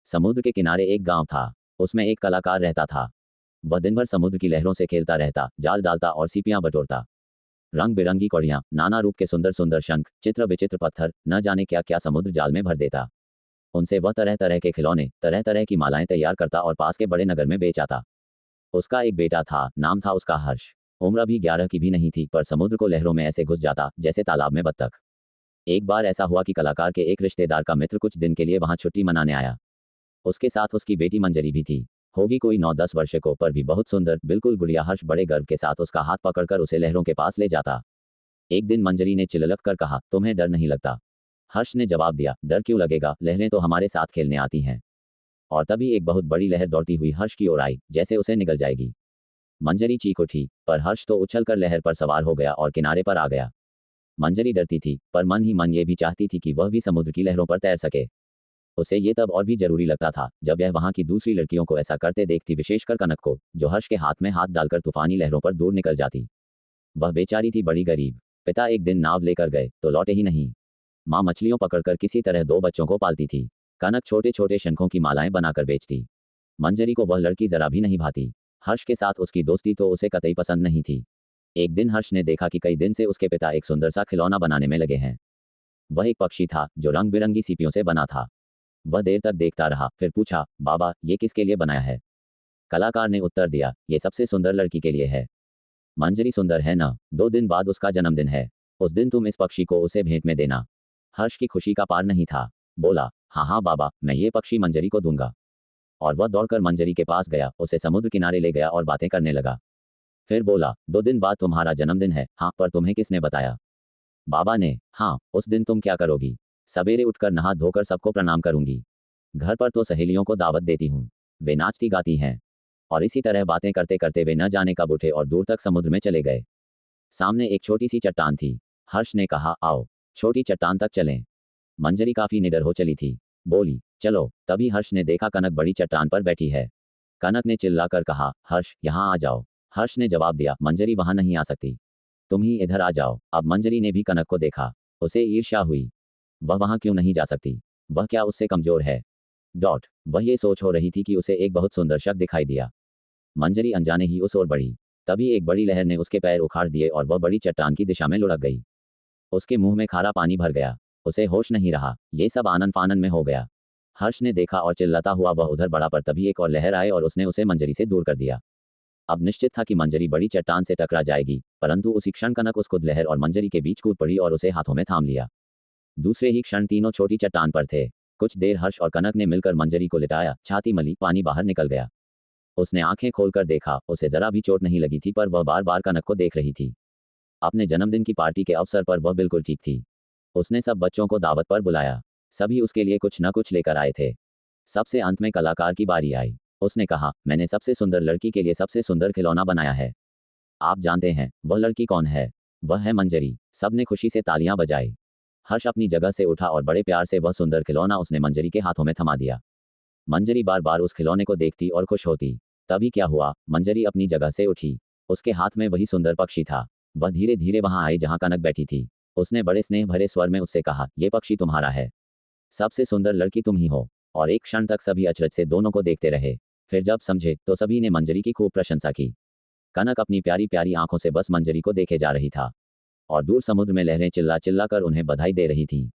समुद्र के किनारे एक गांव था। उसमें एक कलाकार रहता था। वह दिन भर समुद्र की लहरों से खेलता रहता, जाल डालता और सीपियां बटोरता। रंग बिरंगी कौड़ियां, नाना रूप के सुंदर सुंदर शंख, चित्र विचित्र पत्थर, न जाने क्या क्या समुद्र जाल में भर देता। उनसे वह तरह तरह के खिलौने, तरह तरह की मालाएं तैयार करता और पास के बड़े नगर में बेच आता। उसका एक बेटा था, नाम था उसका हर्ष। उम्र अभी 11 की भी नहीं थी, पर समुद्र को लहरों में ऐसे घुस जाता जैसे तालाब में बत्तख। एक बार ऐसा हुआ कि कलाकार के एक रिश्तेदार का मित्र कुछ दिन के लिए वहां छुट्टी मनाने आया। उसके साथ उसकी बेटी मंजरी भी थी। होगी कोई 9-10 वर्ष को, पर भी बहुत सुंदर, बिल्कुल गुड़िया। हर्ष बड़े गर्व के साथ उसका हाथ पकड़कर उसे लहरों के पास ले जाता। एक दिन मंजरी ने चिल्लक कर कहा, तुम्हें डर नहीं लगता? हर्ष ने जवाब दिया, डर क्यों लगेगा, लहरें तो हमारे साथ खेलने आती हैं। और तभी एक बहुत बड़ी लहर दौड़ती हुई हर्ष की ओर आई, जैसे उसे निगल जाएगी। मंजरी चीख उठी, पर हर्ष तो उछलकर लहर पर सवार हो गया और किनारे पर आ गया। मंजरी डरती थी, पर मन ही मन ये भी चाहती थी कि वह भी समुद्र की लहरों पर तैर सके। उसे ये तब और भी जरूरी लगता था जब यह वहां की दूसरी लड़कियों को ऐसा करते देखती, विशेषकर कनक को, जो हर्ष के हाथ में हाथ डालकर तूफानी लहरों पर दूर निकल जाती। वह बेचारी थी बड़ी गरीब। पिता एक दिन नाव लेकर गए तो लौटे ही नहीं। माँ मछलियों पकड़कर किसी तरह 2 बच्चों को पालती थी। कनक छोटे छोटे शंखों की मालाएं बनाकर बेचती। मंजरी को वह लड़की जरा भी नहीं भाती। हर्ष के साथ उसकी दोस्ती तो उसे कतई पसंद नहीं थी। एक दिन हर्ष ने देखा कि कई दिन से उसके पिता एक सुंदर सा खिलौना बनाने में लगे हैं। वह एक पक्षी था जो रंग बिरंगी सीपियों से बना था। वह देर तक देखता रहा, फिर पूछा, बाबा ये किसके लिए बनाया है? कलाकार ने उत्तर दिया, ये सबसे सुंदर लड़की के लिए है। मंजरी सुंदर है ना? 2 दिन बाद उसका जन्मदिन है। उस दिन तुम इस पक्षी को उसे भेंट में देना। हर्ष की खुशी का पार नहीं था। बोला, हाँ हाँ बाबा, मैं ये पक्षी मंजरी को दूंगा। और वह दौड़कर मंजरी के पास गया, उसे समुद्र किनारे ले गया और बातें करने लगा। फिर बोला, 2 दिन बाद तुम्हारा जन्मदिन है। हाँ, पर तुम्हें किसने बताया? बाबा ने। हाँ, उस दिन तुम क्या करोगी? सवेरे उठकर नहा धोकर सबको प्रणाम करूंगी। घर पर तो सहेलियों को दावत देती हूँ। वे नाचती गाती हैं। और इसी तरह बातें करते करते वे न जाने कब उठे और दूर तक समुद्र में चले गए। सामने एक छोटी सी चट्टान थी। हर्ष ने कहा, आओ छोटी चट्टान तक चलें। मंजरी काफी निडर हो चली थी। बोली, चलो। तभी हर्ष ने देखा कनक बड़ी चट्टान पर बैठी है। कनक ने चिल्लाकर कहा, हर्ष यहाँ आ जाओ। हर्ष ने जवाब दिया, मंजरी वहां नहीं आ सकती, तुम ही इधर आ जाओ। अब मंजरी ने भी कनक को देखा। उसे ईर्ष्या हुई। वह वहां क्यों नहीं जा सकती? वह क्या उससे कमजोर है? वह ये सोच हो रही थी कि उसे एक बहुत सुंदर शख्स दिखाई दिया। मंजरी अनजाने ही उस ओर बढ़ी। तभी एक बड़ी लहर ने उसके पैर उखाड़ दिए और वह बड़ी चट्टान की दिशा में लुढ़क गई। उसके मुंह में खारा पानी भर गया। उसे होश नहीं रहा। ये सब आनन फानन में हो गया। हर्ष ने देखा और चिल्लाता हुआ वह उधर बढ़ा, पर तभी एक और लहर आए और उसने उसे मंजरी से दूर कर दिया। अब निश्चित था कि मंजरी बड़ी चट्टान से टकरा जाएगी, परंतु उसी क्षण कनक उस खुद लहर और मंजरी के बीच कूद पड़ी और उसे हाथों में थाम लिया। दूसरे ही क्षण तीनों छोटी चट्टान पर थे। कुछ देर हर्ष और कनक ने मिलकर मंजरी को लिटाया, छाती मली, पानी बाहर निकल गया। उसने आंखें खोलकर देखा। उसे जरा भी चोट नहीं लगी थी, पर वह बार बार कनक को देख रही थी। अपने जन्मदिन की पार्टी के अवसर पर वह बिल्कुल ठीक थी। उसने सब बच्चों को दावत पर बुलाया। सभी उसके लिए कुछ न कुछ लेकर आए थे। सबसे अंत में कलाकार की बारी आई। उसने कहा, मैंने सबसे सुंदर लड़की के लिए सबसे सुंदर खिलौना बनाया है। आप जानते हैं वह लड़की कौन है? वह है मंजरी। सबने खुशी से तालियां बजाई। हर्ष अपनी जगह से उठा और बड़े प्यार से वह सुंदर खिलौना उसने मंजरी के हाथों में थमा दिया। मंजरी बार बार उस खिलौने को देखती और खुश होती। तभी क्या हुआ, मंजरी अपनी जगह से उठी। उसके हाथ में वही सुंदर पक्षी था। वह धीरे धीरे वहां आई जहां कनक बैठी थी। उसने बड़े स्नेह भरे स्वर में उससे कहा, यह पक्षी तुम्हारा है। सबसे सुंदर लड़की तुम ही हो। और एक क्षण तक सभी अचरज से दोनों को देखते रहे। फिर जब समझे तो सभी ने मंजरी की खूब प्रशंसा की। कनक अपनी प्यारी प्यारी आंखों से बस मंजरी को देखे जा रही था। और दूर समुद्र में लहरें चिल्ला चिल्ला कर उन्हें बधाई दे रही थीं।